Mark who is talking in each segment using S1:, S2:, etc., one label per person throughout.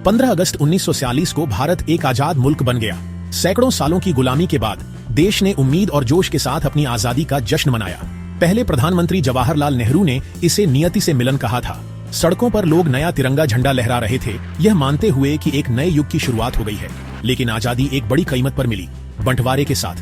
S1: 15 अगस्त 1946 को भारत एक आजाद मुल्क बन गया। सैकड़ों सालों की गुलामी के बाद देश ने उम्मीद और जोश के साथ अपनी आजादी का जश्न मनाया। पहले प्रधानमंत्री जवाहरलाल नेहरू ने इसे नियति से मिलन कहा था। सड़कों पर लोग नया तिरंगा झंडा लहरा रहे थे, यह मानते हुए कि एक नए युग की शुरुआत हो गई है। लेकिन आजादी एक बड़ी कीमत पर मिली, बंटवारे के साथ।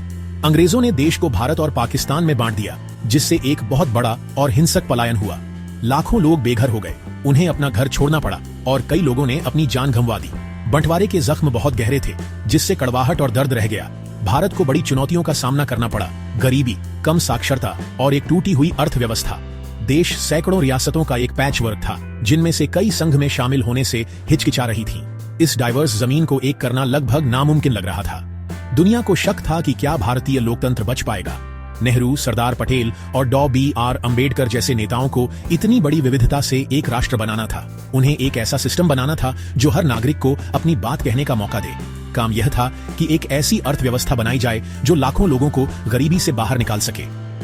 S1: अंग्रेजों ने देश को भारत और पाकिस्तान में बांट दिया, जिससे एक बहुत बड़ा और हिंसक पलायन हुआ। लाखों लोग बेघर हो गए, उन्हें अपना घर छोड़ना पड़ा और कई लोगों ने अपनी जान गंवा दी। बंटवारे के जख्म बहुत गहरे थे, जिससे कड़वाहट और दर्द रह गया। भारत को बड़ी चुनौतियों का सामना करना पड़ा, गरीबी, कम साक्षरता और एक टूटी हुई अर्थव्यवस्था। देश सैकड़ों रियासतों का एक पैचवर्क था, जिनमें से कई संघ में शामिल होने से हिचकिचा रही थी। इस डाइवर्स जमीन को एक करना लगभग नामुमकिन लग रहा था। दुनिया को शक था कि क्या भारतीय लोकतंत्र बच पाएगा। नेहरू, सरदार पटेल और डॉ.बी.आर. अम्बेडकर जैसे नेताओं को इतनी बड़ी विविधता से एक राष्ट्र बनाना था। उन्हें एक ऐसा सिस्टम बनाना था जो हर नागरिक को अपनी बात कहने का मौका दे। काम यह था कि एक ऐसी अर्थव्यवस्था बनाई जाए जो लाखों लोगों को गरीबी से बाहर निकाल सके।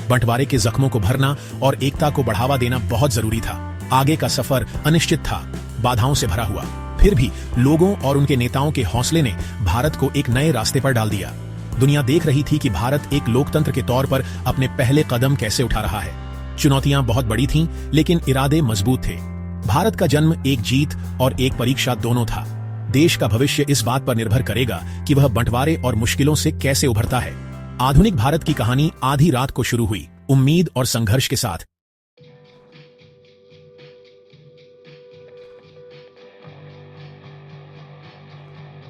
S1: बंटवारे के जख्मों को भरना और एकता को बढ़ावा देना बहुत जरूरी था। आगे का सफर अनिश्चित था, बाधाओं से भरा हुआ। फिर भी लोगों और उनके नेताओं के हौसले ने भारत को एक नए रास्ते पर डाल दिया। दुनिया देख रही थी कि भारत एक लोकतंत्र के तौर पर अपने पहले कदम कैसे उठा रहा है। चुनौतियां बहुत बड़ी थीं, लेकिन इरादे मजबूत थे। भारत का जन्म एक जीत और एक परीक्षा दोनों था। देश का भविष्य इस बात पर निर्भर करेगा कि वह बंटवारे और मुश्किलों से कैसे उभरता है। आधुनिक भारत की कहानी आधी रात को शुरू हुई, उम्मीद और संघर्ष के साथ।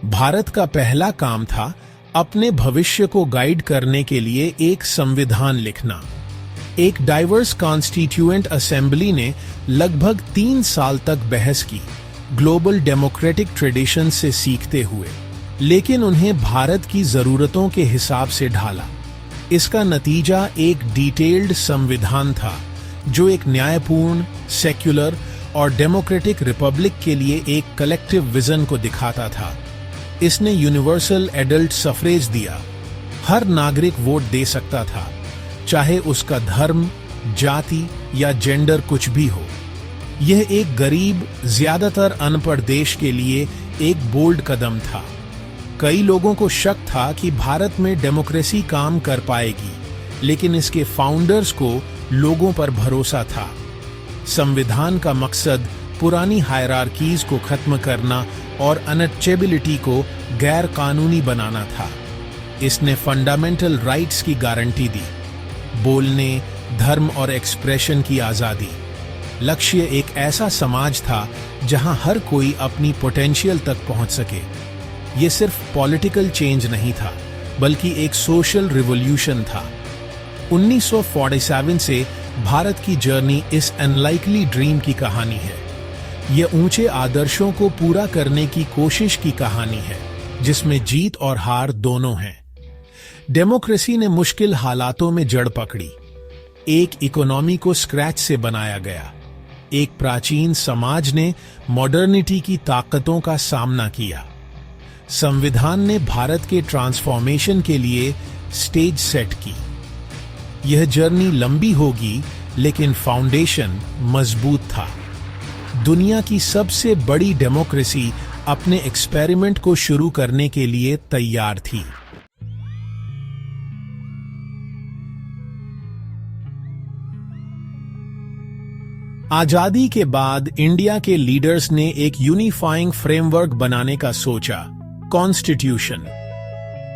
S1: भारत का पहला काम था अपने भविष्य को गाइड करने के लिए एक संविधान लिखना। एक डाइवर्स कॉन्स्टिट्यूएंट असेंबली ने लगभग 3 साल तक बहस की, ग्लोबल डेमोक्रेटिक ट्रेडिशन से सीखते हुए, लेकिन उन्हें भारत की जरूरतों के हिसाब से ढाला। इसका नतीजा एक डिटेल्ड संविधान था, जो एक न्यायपूर्ण, सेक्युलर और डेमोक्रेटिक रिपब्लिक के लिए एक कलेक्टिव विजन को दिखाता था। इसने यूनिवर्सल एडल्ट सफरेज दिया। हर नागरिक वोट दे सकता था, चाहे उसका धर्म, जाति या जेंडर कुछ भी हो। यह एक गरीब, ज्यादातर अनपढ़ देश के लिए एक बोल्ड कदम था। कई लोगों को शक था कि भारत में डेमोक्रेसी काम कर पाएगी, लेकिन इसके फाउंडर्स को लोगों पर भरोसा था। संविधान का मकसद पुरानी हायरार्कीज को खत्म करना और अनटचेबिलिटी को गैर कानूनी बनाना था। इसने फंडामेंटल राइट्स की गारंटी दी, बोलने, धर्म और एक्सप्रेशन की आजादी। लक्ष्य एक ऐसा समाज था जहां हर कोई अपनी पोटेंशियल तक पहुंच सके। यह सिर्फ पॉलिटिकल चेंज नहीं था, बल्कि एक सोशल रिवॉल्यूशन था। 1947 से भारत की जर्नी इस अनलाइकली ड्रीम की कहानी है। यह ऊंचे आदर्शों को पूरा करने की कोशिश की कहानी है, जिसमें जीत और हार दोनों हैं। डेमोक्रेसी ने मुश्किल हालातों में जड़ पकड़ी। एक इकोनॉमी को स्क्रैच से बनाया गया। एक प्राचीन समाज ने मॉडर्निटी की ताकतों का सामना किया। संविधान ने भारत के ट्रांसफॉर्मेशन के लिए स्टेज सेट की। यह जर्नी लंबी होगी, लेकिन फाउंडेशन मजबूत था। दुनिया की सबसे बड़ी डेमोक्रेसी अपने एक्सपेरिमेंट को शुरू करने के लिए तैयार थी। आजादी के बाद इंडिया के लीडर्स ने एक यूनिफाइंग फ्रेमवर्क बनाने का सोचा, कॉन्स्टिट्यूशन,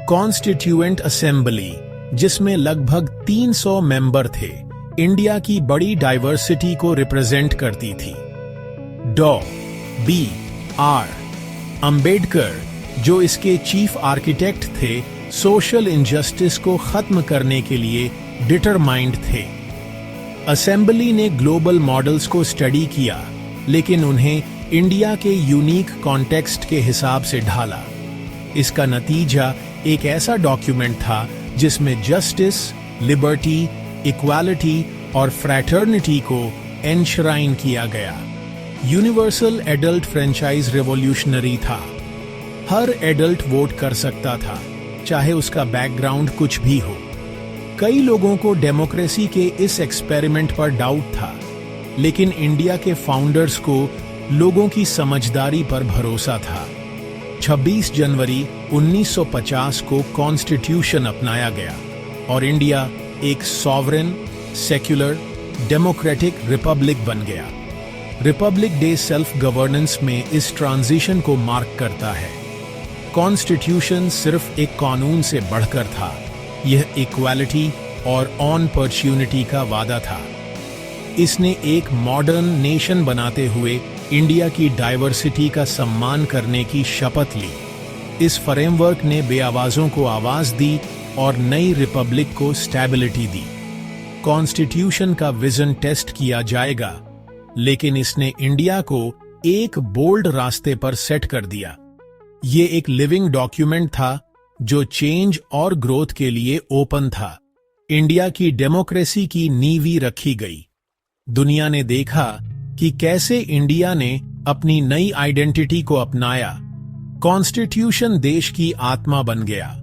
S1: कॉन्स्टिट्यूएंट असेंबली, जिसमें लगभग 300 मेंबर थे, इंडिया की बड़ी डाइवर्सिटी को रिप्रेजेंट करती थी। डॉ.बी.आर. अम्बेडकर, जो इसके चीफ आर्किटेक्ट थे, सोशल इनजस्टिस को खत्म करने के लिए डिटरमाइंड थे। असेंबली ने ग्लोबल मॉडल्स को स्टडी किया, लेकिन उन्हें इंडिया के यूनिक कॉन्टेक्स्ट के हिसाब से ढाला। इसका नतीजा एक ऐसा डॉक्यूमेंट था जिसमें जस्टिस, लिबर्टी, इक्वालिटी और फ्रैटर्निटी को एनश्राइन किया गया। यूनिवर्सल एडल्ट फ्रेंचाइज रिवॉल्यूशनरी था। हर एडल्ट वोट कर सकता था, चाहे उसका बैकग्राउंड कुछ भी हो। कई लोगों को डेमोक्रेसी के इस एक्सपेरिमेंट पर डाउट था, लेकिन इंडिया के फाउंडर्स को लोगों की समझदारी पर भरोसा था। 26 जनवरी 1950 को कॉन्स्टिट्यूशन अपनाया गया और इंडिया एक सॉवरेन, सेक्युलर, डेमोक्रेटिक रिपब्लिक बन गया। रिपब्लिक डे सेल्फ गवर्नेंस में इस ट्रांजिशन को मार्क करता है। कॉन्स्टिट्यूशन सिर्फ एक कानून से बढ़कर था, यह इक्वालिटी और अपॉर्चुनिटी का वादा था। इसने एक मॉडर्न नेशन बनाते हुए इंडिया की डाइवर्सिटी का सम्मान करने की शपथ ली। इस फ्रेमवर्क ने बेआवाजों को आवाज दी और नई रिपब्लिक को स्टेबिलिटी दी। कॉन्स्टिट्यूशन का विजन टेस्ट किया जाएगा, लेकिन इसने इंडिया को एक बोल्ड रास्ते पर सेट कर दिया। ये एक लिविंग डॉक्यूमेंट था जो चेंज और ग्रोथ के लिए ओपन था। इंडिया की डेमोक्रेसी की नींव रखी गई। दुनिया ने देखा कि कैसे इंडिया ने अपनी नई आइडेंटिटी को अपनाया। कॉन्स्टिट्यूशन देश की आत्मा बन गया।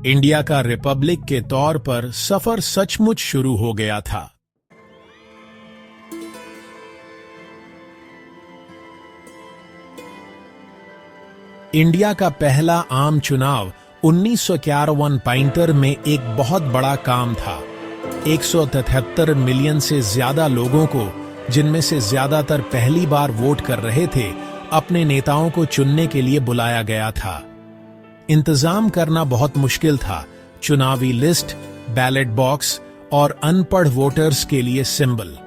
S1: इंडिया का रिपब्लिक के तौर पर सफर सचमुच शुरू हो गया था। इंडिया का पहला आम चुनाव 1951 में एक बहुत बड़ा काम था। 173 मिलियन से ज्यादा लोगों को, जिनमें से ज्यादातर पहली बार वोट कर रहे थे, अपने नेताओं को चुनने के लिए बुलाया गया था। इंतजाम करना बहुत मुश्किल था। चुनावी लिस्ट, बैलेट बॉक्स और अनपढ़ वोटर्स के लिए सिंबल।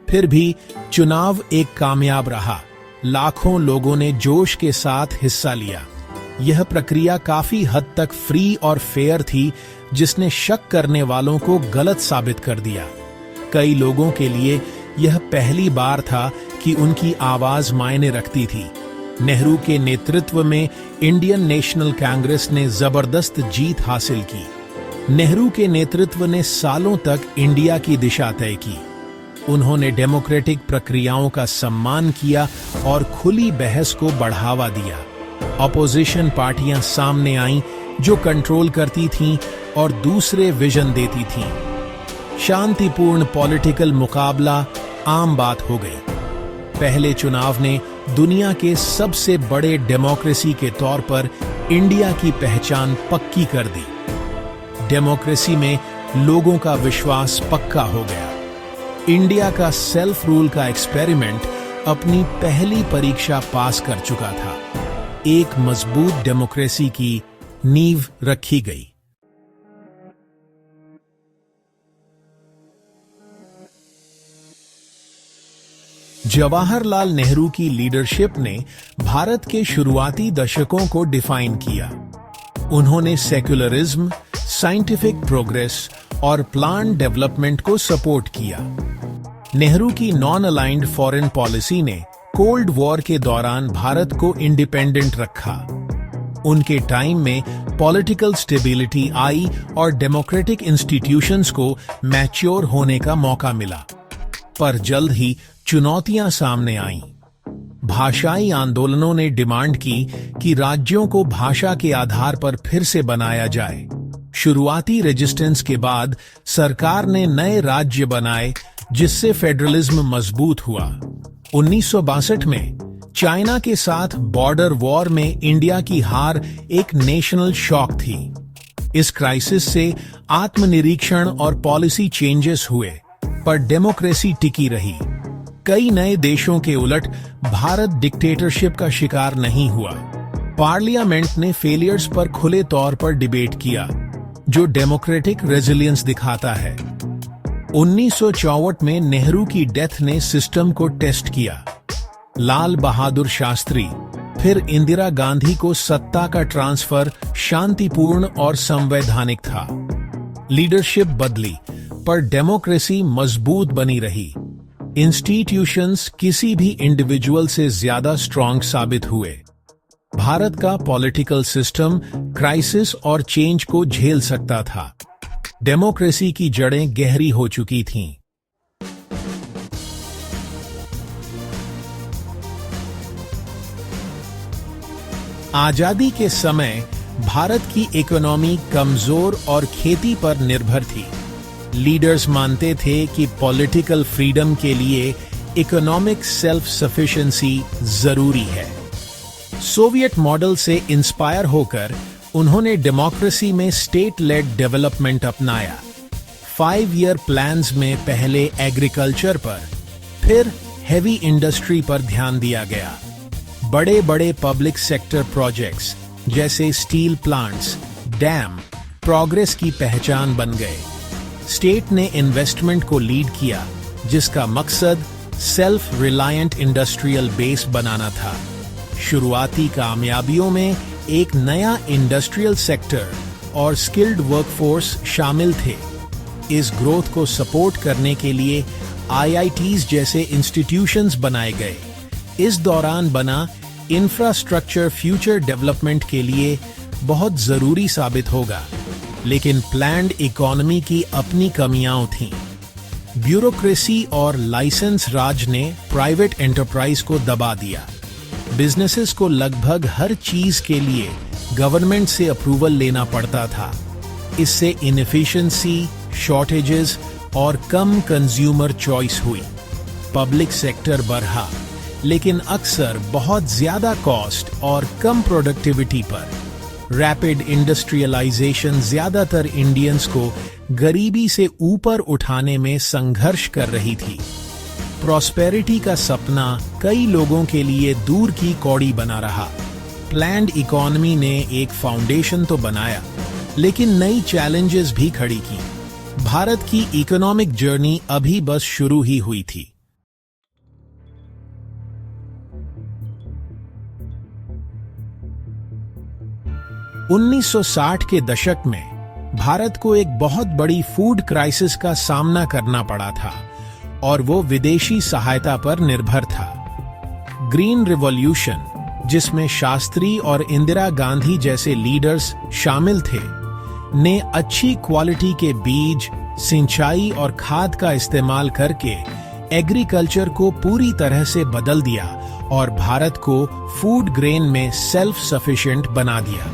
S1: फिर भी चुनाव एक कामयाब रहा। लाखों लोगों ने जोश के साथ हिस्सा लिया। यह प्रक्रिया काफी हद तक फ्री और फेयर थी, जिसने शक करने वालों को गलत साबित कर दिया। कई लोगों के लिए यह पहली बार था कि उनकी आवाज मायने रखती थी। नेहरू के नेतृत्व में इंडियन नेशनल कांग्रेस ने जबरदस्त जीत हासिल की। नेहरू के नेतृत्व ने सालों तक इंडिया की दिशा तय की। उन्होंने डेमोक्रेटिक प्रक्रियाओं का सम्मान किया और खुली बहस को बढ़ावा दिया। अपोजिशन पार्टियां सामने आईं जो कंट्रोल करती थीं और दूसरे विजन देती थीं। शांतिपूर्ण पॉलिटिकल मुकाबला आम बात हो गई। पहले चुनाव ने दुनिया के सबसे बड़े डेमोक्रेसी के तौर पर इंडिया की पहचान पक्की कर दी। डेमोक्रेसी में लोगों का विश्वास पक्का हो गया। इंडिया का सेल्फ रूल का एक्सपेरिमेंट अपनी पहली परीक्षा पास कर चुका था। एक मजबूत डेमोक्रेसी की नींव रखी गई। जवाहरलाल नेहरू की लीडरशिप ने भारत के शुरुआती दशकों को डिफाइन किया। उन्होंने सेक्युलरिज्म, साइंटिफिक प्रोग्रेस और प्लान डेवलपमेंट को सपोर्ट किया। नेहरू की नॉन अलाइंड फॉरेन पॉलिसी ने कोल्ड वॉर के दौरान भारत को इंडिपेंडेंट रखा। उनके टाइम में पॉलिटिकल स्टेबिलिटी आई और डेमोक्रेटिक इंस्टीट्यूशंस को मैच्योर होने का मौका मिला। पर जल्द ही चुनौतियां सामने आईं। भाषाई आंदोलनों ने डिमांड की कि राज्यों को भाषा के आधार पर फिर से बनाया जाए। शुरुआती रेजिस्टेंस के बाद सरकार ने नए राज्य बनाए, जिससे फेडरलिज्म मजबूत हुआ। 1962 में चाइना के साथ बॉर्डर वॉर में इंडिया की हार एक नेशनल शॉक थी। इस क्राइसिस से आत्मनिरीक्षण और पॉलिसी चेंजेस हुए, पर डेमोक्रेसी टिकी रही। कई नए देशों के उलट भारत डिक्टेटरशिप का शिकार नहीं हुआ। पार्लियामेंट ने फेलियर्स पर खुले तौर पर डिबेट किया, जो डेमोक्रेटिक रेजिलियंस दिखाता है। 1964 में नेहरू की डेथ ने सिस्टम को टेस्ट किया। लाल बहादुर शास्त्री, फिर इंदिरा गांधी को सत्ता का ट्रांसफर शांतिपूर्ण और संवैधानिक था। लीडरशिप बदली, पर डेमोक्रेसी मजबूत बनी रही। इंस्टीट्यूशंस किसी भी इंडिविजुअल से ज्यादा स्ट्रांग साबित हुए। भारत का पॉलिटिकल सिस्टम क्राइसिस और चेंज को झेल सकता था। डेमोक्रेसी की जड़ें गहरी हो चुकी थीं। आजादी के समय भारत की इकोनॉमी कमजोर और खेती पर निर्भर थी। लीडर्स मानते थे कि पॉलिटिकल फ्रीडम के लिए इकोनॉमिक सेल्फ सफिशिएंसी जरूरी है। सोवियत मॉडल से इंस्पायर होकर उन्होंने डेमोक्रेसी में स्टेट लेड डेवलपमेंट अपनाया। 5 ईयर प्लान्स में पहले एग्रीकल्चर पर, फिर हेवी इंडस्ट्री पर ध्यान दिया गया। बड़े बड़े पब्लिक सेक्टर प्रोजेक्ट्स जैसे स्टील प्लांट्स, डैम, प्रोग्रेस की पहचान बन गए। स्टेट ने इन्वेस्टमेंट को लीड किया, जिसका मकसद सेल्फ रिलायंट इंडस्ट्रियल बेस बनाना था। शुरुआती कामयाबियों में एक नया इंडस्ट्रियल सेक्टर और स्किल्ड वर्कफोर्स शामिल थे। इस ग्रोथ को सपोर्ट करने के लिए IITs जैसे इंस्टीट्यूशंस बनाए गए। इस दौरान बना इंफ्रास्ट्रक्चर फ्यूचर डेवलपमेंट के लिए बहुत जरूरी साबित होगा, लेकिन प्लान्ड इकोनॉमी की अपनी कमियां थीं। ब्यूरोक्रेसी और लाइसेंस राज ने प्राइवेट एंटरप्राइज को दबा दिया। बिजनेसेस को लगभग हर चीज के लिए गवर्नमेंट से अप्रूवल लेना पड़ता था। इससे इनएफिशिएंसी, शॉर्टेजेस और कम कंज्यूमर चॉइस हुई। पब्लिक सेक्टर बढ़ा, लेकिन अक्सर बहुत ज्यादा कॉस्ट और कम प्रोडक्टिविटी पर। रैपिड इंडस्ट्रियलाइजेशन ज्यादातर इंडियंस को गरीबी से ऊपर उठाने में संघर्ष कर रही थी। प्रॉस्पेरिटी का सपना कई लोगों के लिए दूर की कौड़ी बना रहा। प्लान्ड इकोनॉमी ने एक फाउंडेशन तो बनाया, लेकिन नई चैलेंजेस भी खड़ी की। भारत की इकोनॉमिक जर्नी अभी बस शुरू ही हुई थी। (1960) के दशक में भारत को एक बहुत बड़ी फूड क्राइसिस का सामना करना पड़ा था, और वो विदेशी सहायता पर निर्भर था। ग्रीन रिवॉल्यूशन, जिसमें शास्त्री और इंदिरा गांधी जैसे लीडर्स शामिल थे, ने अच्छी क्वालिटी के बीज, सिंचाई और खाद का इस्तेमाल करके एग्रीकल्चर को पूरी तरह से बदल दिया और भारत को फूड ग्रेन में सेल्फ सफिशिएंट बना दिया।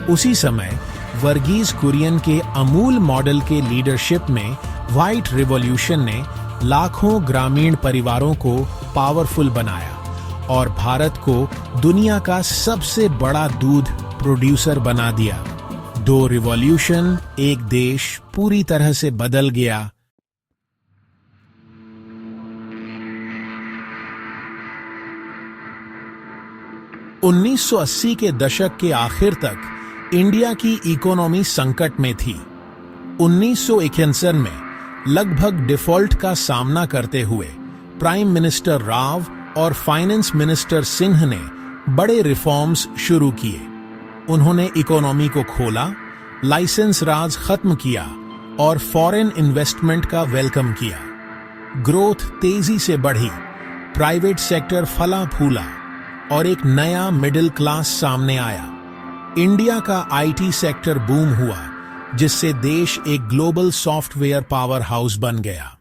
S1: उसी समय वर्गीज कुरियन के अमूल मॉडल के लीडरशिप में व्हाइट रिवॉल्यूशन ने लाखों ग्रामीण परिवारों को पावरफुल बनाया और भारत को दुनिया का सबसे बड़ा दूध प्रोड्यूसर बना दिया। 2 रिवॉल्यूशन, एक देश पूरी तरह से बदल गया। (1980) के दशक के आखिर तक इंडिया की इकोनॉमी संकट में थी। 1961 में लगभग डिफॉल्ट का सामना करते हुए प्राइम मिनिस्टर राव और फाइनेंस मिनिस्टर सिंह ने बड़े रिफॉर्म्स शुरू किए। उन्होंने इकोनॉमी को खोला, लाइसेंस राज खत्म किया और फॉरेन इन्वेस्टमेंट का वेलकम किया। ग्रोथ तेजी से बढ़ी, प्राइवेट सेक्टर फला फूला और एक नया मिडिल क्लास सामने आया। इंडिया का IT सेक्टर बूम हुआ, जिससे देश एक ग्लोबल सॉफ्टवेयर पावर हाउस बन गया।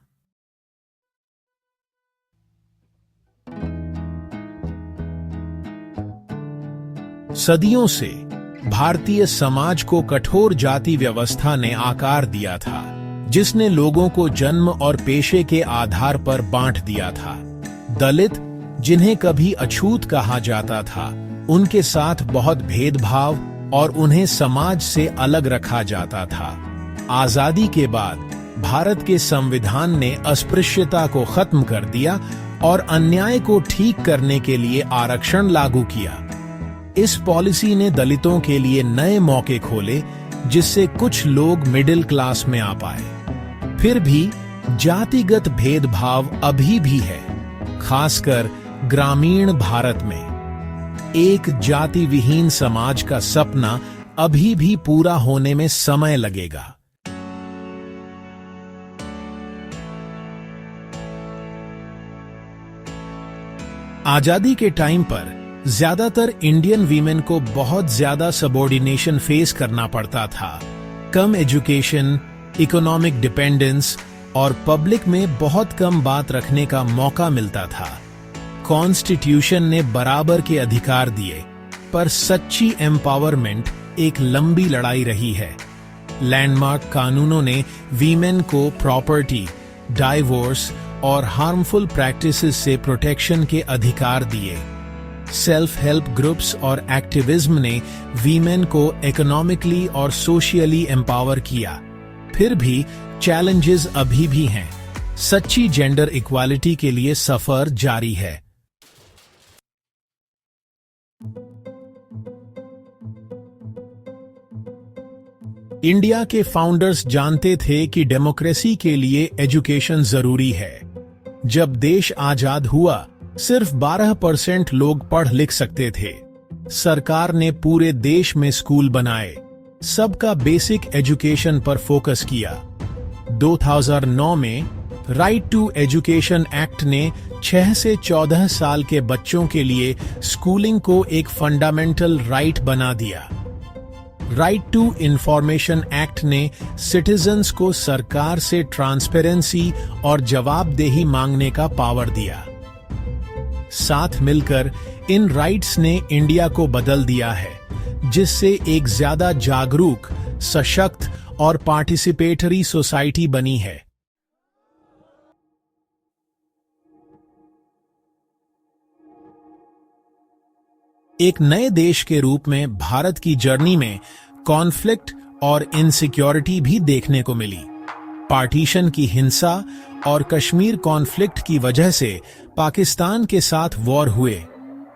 S1: सदियों से भारतीय समाज को कठोर जाति व्यवस्था ने आकार दिया था, जिसने लोगों को जन्म और पेशे के आधार पर बांट दिया था। दलित, जिन्हें कभी अछूत कहा जाता था, उनके साथ बहुत भेदभाव और उन्हें समाज से अलग रखा जाता था। आजादी के बाद भारत के संविधान ने अस्पृश्यता को खत्म कर दिया और अन्याय को ठीक करने के लिए आरक्षण लागू किया। इस पॉलिसी ने दलितों के लिए नए मौके खोले, जिससे कुछ लोग मिडिल क्लास में आ पाए। फिर भी जातिगत भेदभाव अभी भी है, खासकर ग्रामीण भारत में। एक जाति विहीन समाज का सपना अभी भी पूरा होने में समय लगेगा। आजादी के टाइम पर ज्यादातर इंडियन वीमेन को बहुत ज्यादा सबॉर्डिनेशन फेस करना पड़ता था। कम एजुकेशन, इकोनॉमिक डिपेंडेंस और पब्लिक में बहुत कम बात रखने का मौका मिलता था। कॉन्स्टिट्यूशन ने बराबर के अधिकार दिए, पर सच्ची एम्पावरमेंट एक लंबी लड़ाई रही है। लैंडमार्क कानूनों ने वीमेन को प्रॉपर्टी, डाइवोर्स और हार्मफुल प्रैक्टिसेस से प्रोटेक्शन के अधिकार दिए। सेल्फ हेल्प ग्रुप्स और एक्टिविज्म ने वीमेन को इकोनॉमिकली और सोशली एम्पावर किया। फिर भी चैलेंजेस अभी भी हैं। सच्ची जेंडर इक्वालिटी के लिए सफर जारी है। इंडिया के फाउंडर्स जानते थे कि डेमोक्रेसी के लिए एजुकेशन जरूरी है। जब देश आजाद हुआ, सिर्फ 12% लोग पढ़ लिख सकते थे। सरकार ने पूरे देश में स्कूल बनाए, सबका बेसिक एजुकेशन पर फोकस किया। 2009 में राइट टू एजुकेशन एक्ट ने 6 से 14 साल के बच्चों के लिए स्कूलिंग को एक फंडामेंटल राइट बना दिया। राइट टू इंफॉर्मेशन एक्ट ने सिटीजन्स को सरकार से ट्रांसपेरेंसी और जवाबदेही मांगने का पावर दिया। साथ मिलकर इन राइट्स ने इंडिया को बदल दिया है, जिससे एक ज्यादा जागरूक, सशक्त और पार्टिसिपेटरी सोसाइटी बनी है। एक नए देश के रूप में भारत की जर्नी में कॉन्फ्लिक्ट और इनसिक्योरिटी भी देखने को मिली। पार्टीशन की हिंसा और कश्मीर कॉन्फ्लिक्ट की वजह से पाकिस्तान के साथ वॉर हुए,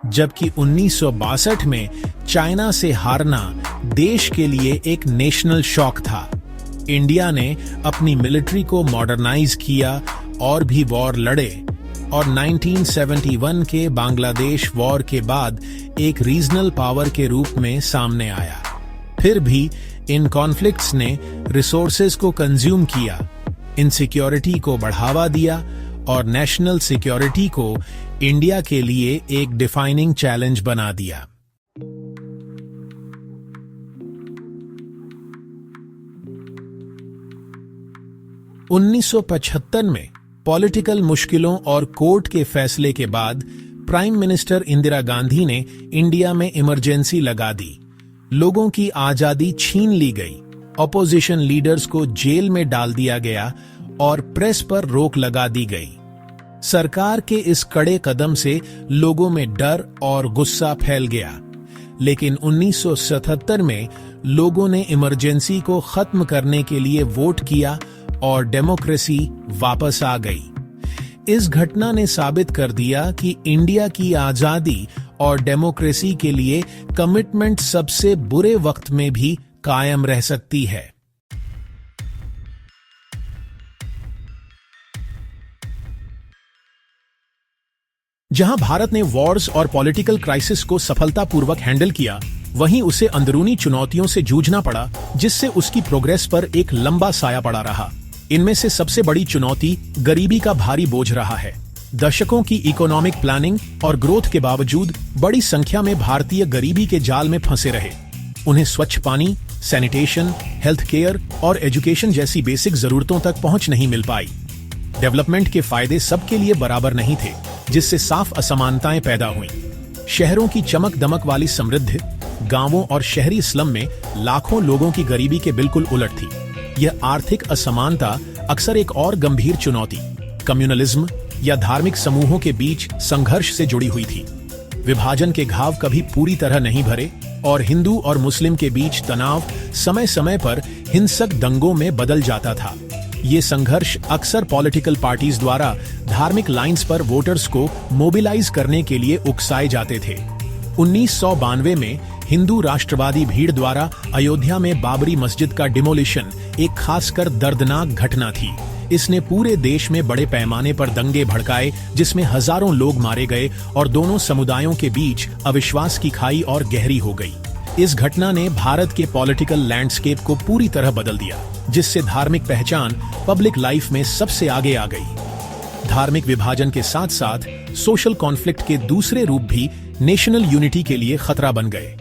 S1: जबकि 1962 में चाइना से हारना देश के लिए एक नेशनल शॉक था। इंडिया ने अपनी मिलिट्री को मॉडर्नाइज किया और भी वॉर लड़े, और 1971 के बांग्लादेश वॉर के बाद एक रीजनल पावर के रूप में सामने आया। फिर भी इन कॉन्फ्लिक्ट्स ने रिसोर्सेज को कंज्यूम किया, इनसिक्योरिटी को बढ़ावा दिया और नेशनल सिक्योरिटी को इंडिया के लिए एक डिफाइनिंग चैलेंज बना दिया। उन्नीस में पॉलिटिकल मुश्किलों और कोर्ट के फैसले के बाद प्राइम मिनिस्टर इंदिरा गांधी ने इंडिया में इमरजेंसी लगा दी। लोगों की आजादी छीन ली गई, ऑपोजिशन लीडर्स को जेल में डाल दिया गया और प्रेस पर रोक लगा दी गई। सरकार के इस कड़े कदम से लोगों में डर और गुस्सा फैल गया, लेकिन 1977 में लोगों ने इमरजेंसी को खत्म करने के लिए वोट किया और डेमोक्रेसी वापस आ गई। इस घटना ने साबित कर दिया कि इंडिया की आजादी और डेमोक्रेसी के लिए कमिटमेंट सबसे बुरे वक्त में भी कायम रह सकती है। जहां भारत ने वॉर्स और पॉलिटिकल क्राइसिस को सफलतापूर्वक हैंडल किया, वहीं उसे अंदरूनी चुनौतियों से जूझना पड़ा, जिससे उसकी प्रोग्रेस पर एक लंबा साया पड़ा रहा। इनमें से सबसे बड़ी चुनौती गरीबी का भारी बोझ रहा है। दशकों की इकोनॉमिक प्लानिंग और ग्रोथ के बावजूद बड़ी संख्या में भारतीय गरीबी के जाल में फंसे रहे। उन्हें स्वच्छ पानी, सैनिटेशन, हेल्थ केयर और एजुकेशन जैसी बेसिक जरूरतों तक पहुंच नहीं मिल पाई। डेवलपमेंट के फायदे सबके लिए बराबर नहीं थे, जिससे साफ असमानताएं पैदा हुई। शहरों की चमक दमक वाली समृद्धि गांवों और शहरी स्लम में लाखों लोगों की गरीबी के बिल्कुल उलट थी। यह आर्थिक असमानता अक्सर एक और गंभीर चुनौती, कम्युनलिज्म या धार्मिक समूहों के बीच संघर्ष से जुड़ी हुई थी। विभाजन के घाव कभी पूरी तरह नहीं भरे और हिंदू और मुस्लिम के बीच तनाव समय समय पर हिंसक दंगों में बदल जाता था। ये संघर्ष अक्सर पॉलिटिकल पार्टीज द्वारा धार्मिक लाइंस पर वोटर्स को मोबिलाइज करने के लिए उकसाए जाते थे। 1992 में हिंदू राष्ट्रवादी भीड़ द्वारा अयोध्या में बाबरी मस्जिद का डिमोलिशन एक खासकर दर्दनाक घटना थी। इसने पूरे देश में बड़े पैमाने पर दंगे भड़काए, जिसमें हजारों लोग मारे गए और दोनों समुदायों के बीच अविश्वास की खाई और गहरी हो गई। इस घटना ने भारत के पॉलिटिकल लैंडस्केप को पूरी तरह बदल दिया, जिससे धार्मिक पहचान पब्लिक लाइफ में सबसे आगे आ गई। धार्मिक विभाजन के साथ साथ सोशल कॉन्फ्लिक्ट के दूसरे रूप भी नेशनल यूनिटी के लिए खतरा बन गए।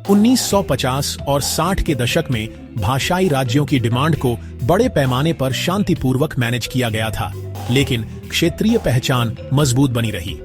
S1: 1950 और 60 के दशक में भाषाई राज्यों की डिमांड को बड़े पैमाने पर शांतिपूर्वक मैनेज किया गया था, लेकिन क्षेत्रीय पहचान मजबूत बनी रही।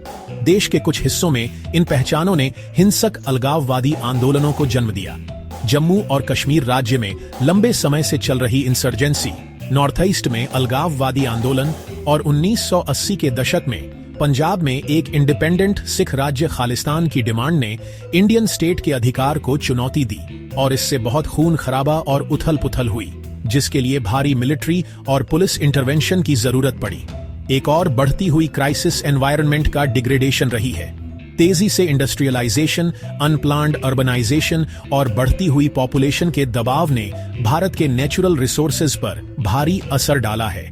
S1: देश के कुछ हिस्सों में इन पहचानों ने हिंसक अलगाववादी आंदोलनों को जन्म दिया। जम्मू और कश्मीर राज्य में लंबे समय से चल रही इंसर्जेंसी, नॉर्थ ईस्ट में अलगाववादी आंदोलन और 1980 के दशक में पंजाब में एक इंडिपेंडेंट सिख राज्य खालिस्तान की डिमांड ने इंडियन स्टेट के अधिकार को चुनौती दी और इससे बहुत खून खराबा और उथल पुथल हुई, जिसके लिए भारी मिलिट्री और पुलिस इंटरवेंशन की जरूरत पड़ी। एक और बढ़ती हुई क्राइसिस एनवायरनमेंट का डिग्रेडेशन रही है। तेजी से इंडस्ट्रियलाइजेशन, अनप्लान्ड अर्बनाइजेशन और बढ़ती हुई पॉपुलेशन के दबाव ने भारत के नेचुरल रिसोर्सेज पर भारी असर डाला है।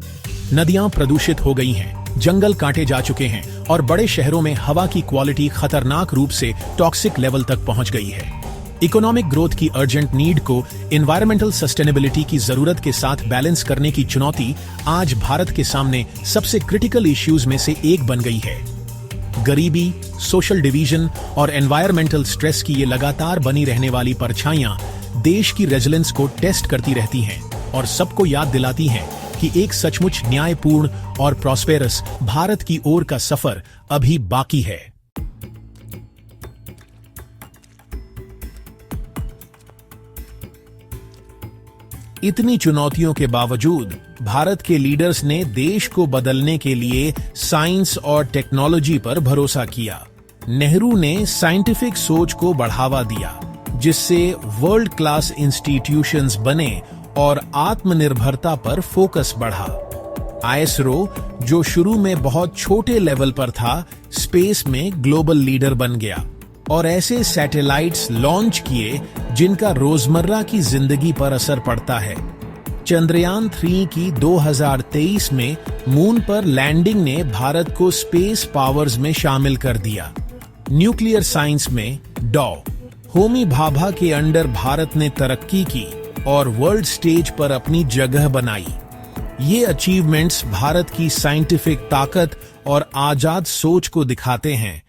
S1: नदियां प्रदूषित हो गई हैं, जंगल काटे जा चुके हैं और बड़े शहरों में हवा की क्वालिटी खतरनाक रूप से टॉक्सिक लेवल तक पहुंच गई है। इकोनॉमिक ग्रोथ की अर्जेंट नीड को एनवायरमेंटल सस्टेनेबिलिटी की जरूरत के साथ बैलेंस करने की चुनौती आज भारत के सामने सबसे क्रिटिकल इश्यूज में से एक बन गई है। गरीबी, सोशल डिवीजन और एनवायरमेंटल स्ट्रेस की ये लगातार बनी रहने वाली परछाइयां देश की रेजिलेंस को टेस्ट करती रहती हैं और सबको याद दिलाती हैं कि एक सचमुच न्यायपूर्ण और प्रॉस्पेरस भारत की ओर का सफर अभी बाकी है। इतनी चुनौतियों के बावजूद भारत के लीडर्स ने देश को बदलने के लिए साइंस और टेक्नोलॉजी पर भरोसा किया। नेहरू ने साइंटिफिक सोच को बढ़ावा दिया, जिससे वर्ल्ड क्लास इंस्टीट्यूशंस बने और आत्मनिर्भरता पर फोकस बढ़ा। आईएसआरओ, जो शुरू में बहुत छोटे लेवल पर था, स्पेस में ग्लोबल लीडर बन गया और ऐसे सैटेलाइट्स लॉन्च किए जिनका रोजमर्रा की जिंदगी पर असर पड़ता है। चंद्रयान 3 की 2023 में मून पर लैंडिंग ने भारत को स्पेस पावर्स में शामिल कर दिया। न्यूक्लियर साइंस में डॉ. होमी भाभा के अंडर भारत ने तरक्की की और वर्ल्ड स्टेज पर अपनी जगह बनाई। ये अचीवमेंट्स भारत की साइंटिफिक ताकत और आजाद सोच को दिखाते हैं।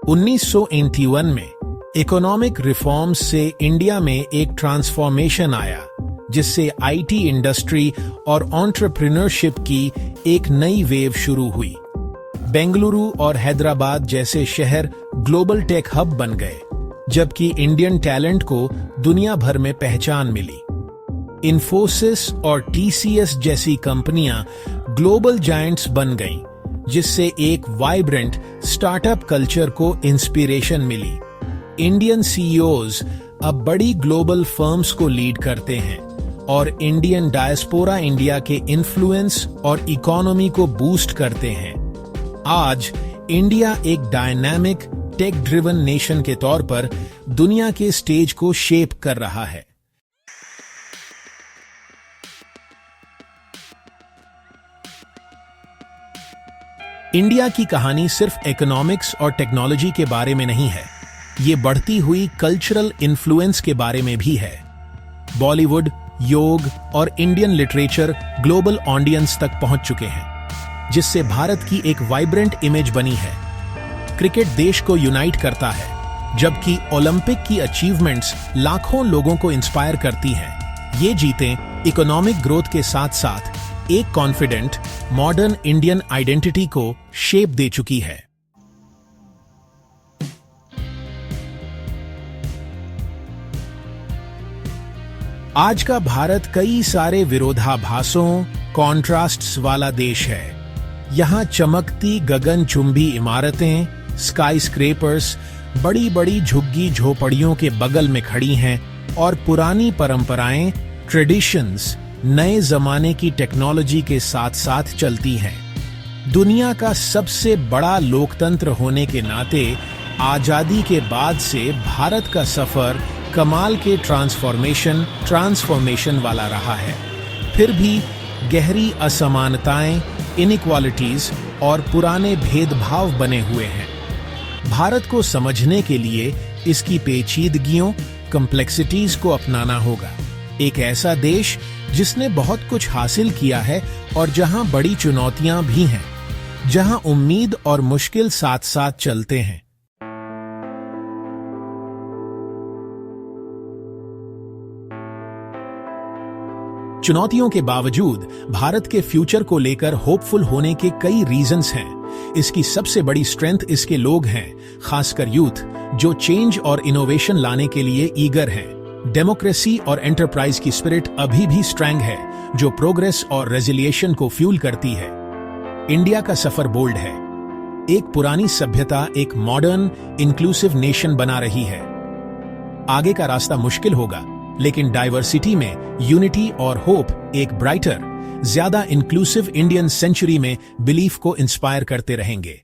S1: उन्नीस में इकोनॉमिक रिफॉर्म्स से इंडिया में एक ट्रांसफॉर्मेशन आया, जिससे आईटी इंडस्ट्री और एंटरप्रेन्योरशिप की एक नई वेव शुरू हुई। बेंगलुरु और हैदराबाद जैसे शहर ग्लोबल टेक हब बन गए, जबकि इंडियन टैलेंट को दुनिया भर में पहचान मिली। इन्फोसिस और टीसीएस जैसी कंपनियां ग्लोबल जायंट्स बन गईं, जिससे एक वाइब्रेंट स्टार्टअप कल्चर को इंस्पिरेशन मिली। इंडियन सीईओज अब बड़ी ग्लोबल फर्म्स को लीड करते हैं और इंडियन डायस्पोरा इंडिया के इन्फ्लुएंस और इकोनॉमी को बूस्ट करते हैं। आज इंडिया एक डायनामिक टेक ड्रिवन नेशन के तौर पर दुनिया के स्टेज को शेप कर रहा है। इंडिया की कहानी सिर्फ इकोनॉमिक्स और टेक्नोलॉजी के बारे में नहीं है, ये बढ़ती हुई कल्चरल इन्फ्लुएंस के बारे में भी है। बॉलीवुड, योग और इंडियन लिटरेचर ग्लोबल ऑडियंस तक पहुंच चुके हैं, जिससे भारत की एक वाइब्रेंट इमेज बनी है। क्रिकेट देश को यूनाइट करता है, जबकि ओलंपिक की अचीवमेंट्स लाखों लोगों को इंस्पायर करती हैं। ये जीतें इकोनॉमिक ग्रोथ के साथ साथ एक कॉन्फिडेंट मॉडर्न इंडियन आइडेंटिटी को शेप दे चुकी है। आज का भारत कई सारे विरोधाभासों, कॉन्ट्रास्ट्स वाला देश है। यहाँ चमकती गगनचुंबी इमारतें, स्काईस्क्रेपर्स बड़ी बड़ी झुग्गी झोपड़ियों के बगल में खड़ी हैं और पुरानी परंपराएं, ट्रेडिशंस नए जमाने की टेक्नोलॉजी के साथ साथ चलती हैं। दुनिया का सबसे बड़ा लोकतंत्र होने के नाते आजादी के बाद से भारत का सफर कमाल के ट्रांसफॉर्मेशन वाला रहा है। फिर भी गहरी असमानताएं, इनइक्वालिटीज और पुराने भेदभाव बने हुए हैं। भारत को समझने के लिए इसकी पेचीदगियों, कॉम्प्लेक्सिटीज को अपनाना होगा। एक ऐसा देश जिसने बहुत कुछ हासिल किया है और जहां बड़ी चुनौतियां भी हैं, जहां उम्मीद और मुश्किल साथ साथ चलते हैं। चुनौतियों के बावजूद भारत के फ्यूचर को लेकर होपफुल होने के कई रीजंस हैं। इसकी सबसे बड़ी स्ट्रेंथ इसके लोग हैं, खासकर यूथ, जो चेंज और इनोवेशन लाने के लिए ईगर हैं। डेमोक्रेसी और एंटरप्राइज की स्पिरिट अभी भी स्ट्रैंग है, जो प्रोग्रेस और रेजिलिएशन को फ्यूल करती है। इंडिया का सफर बोल्ड है। एक पुरानी सभ्यता एक मॉडर्न, इंक्लूसिव नेशन बना रही है। आगे का रास्ता मुश्किल होगा, लेकिन डाइवर्सिटी में यूनिटी और होप एक ब्राइटर, ज्यादा इंक्लूसिव इंडियन सेंचुरी में बिलीफ को इंस्पायर करते रहेंगे।